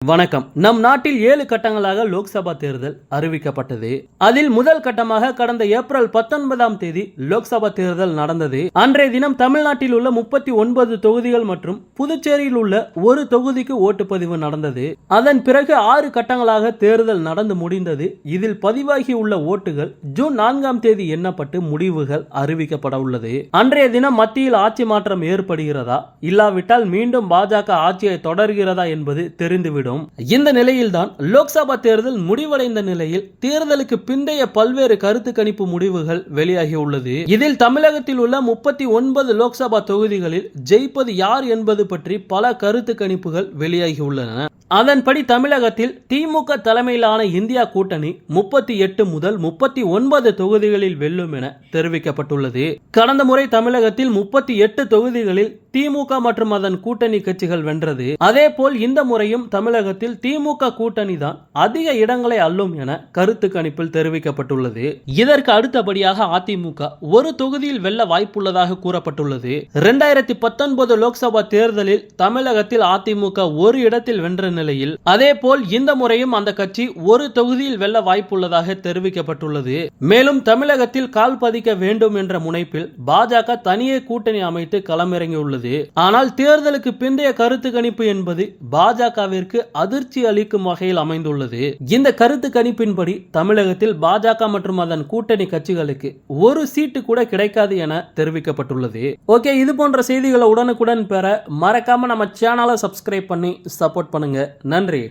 வணக்கம். நம் நாட்டில் 7 கட்டங்களாக லோக்சபா தேர்தல் அறிவிக்கப்பட்டது. அதில் முதல் கட்டமாக கடந்த ஏப்ரல் 19ஆம் தேதி லோக்சபா தேர்தல் நடந்தது. அன்றைய தினம் தமிழ்நாட்டில் உள்ள 39 தொகுதிகள் மற்றும் புதுச்சேரியில் உள்ள ஒரு தொகுதிக்கு ஓட்டுப்பதிவு நடந்தது. அதன் பிறகு 6 கட்டங்களாக தேர்தல் நடந்து முடிந்தது. இதில் பதிவாகி உள்ள ஓட்டுகள் ஜூன் 4ஆம் தேதி எண்ணப்பட்டு முடிவுகள் அறிவிக்கப்பட உள்ளது. அன்றைய தினம் மத்தியில் ஆட்சி மாற்றம் ஏற்படுகிறதா இல்லாவிட்டால் மீண்டும் பாஜக ஆட்சியை தொடர்கிறதா என்பது தெரிந்துவிடும். இந்த நிலையில்தான் லோக்சபா தேர்தல் முடிவடைந்த நிலையில் தேர்தலுக்கு பிந்தைய பல்வேறு கருத்து கணிப்பு முடிவுகள் வெளியாகி உள்ளது. இதில் தமிழகத்தில் உள்ள 39 லோக்சபா தொகுதிகளில் ஜெயிப்பது யார் என்பது பற்றி பல கருத்து கணிப்புகள் வெளியாகி உள்ளன. அதன்படி தமிழகத்தில் திமுக தலைமையிலான இந்தியா கூட்டணி 38 முதல் 39 தொகுதிகளில் வெல்லும் என தெரிவிக்கப்பட்டுள்ளது. கடந்த முறை தமிழகத்தில் 38 தொகுதிகளில் திமுக மற்றும் அதன் கூட்டணி கட்சிகள் வென்றது. அதே போல் இந்த முறையும் தமிழகத்தில் திமுக கூட்டணி தான் அதிக இடங்களை அள்ளும் என கருத்து கணிப்பில் தெரிவிக்கப்பட்டுள்ளது. இதற்கு அடுத்தபடியாக அதிமுக ஒரு தொகுதியில் வெல்ல வாய்ப்புள்ளதாக கூறப்பட்டுள்ளது. 2019 லோக்சபா தேர்தலில் தமிழகத்தில் அதிமுக ஒரு இடத்தில் வென்ற நிலையில் அதே போல் இந்த முறையும் அந்த கட்சி ஒரு தொகுதியில் வெல்ல வாய்ப்புள்ளதாக தெரிவிக்கப்பட்டுள்ளது. மேலும் தமிழகத்தில் கால் பதிக்க வேண்டும் என்ற முனைப்பில் பாஜக தனியே கூட்டணி அமைத்து களமிறங்கியுள்ளது. ஆனால் தேர்தலுக்கு பிந்தைய கருத்து கணிப்பு என்பது பாஜகவிற்கு அதிர்ச்சி அளிக்கும் வகையில் அமைந்துள்ளது. இந்த கருத்து கணிப்பின்படி தமிழகத்தில் பாஜக மற்றும் அதன் கூட்டணி கட்சிகளுக்கு ஒரு சீட்டு கூட கிடைக்காது என தெரிவிக்கப்பட்டுள்ளது. ஓகே, இது போன்ற செய்திகளை உடனுக்குடன் பெற மறக்காம நம்ம சேனலை சப்ஸ்கிரைப் பண்ணி சப்போர்ட் பண்ணுங்க. நன்றி.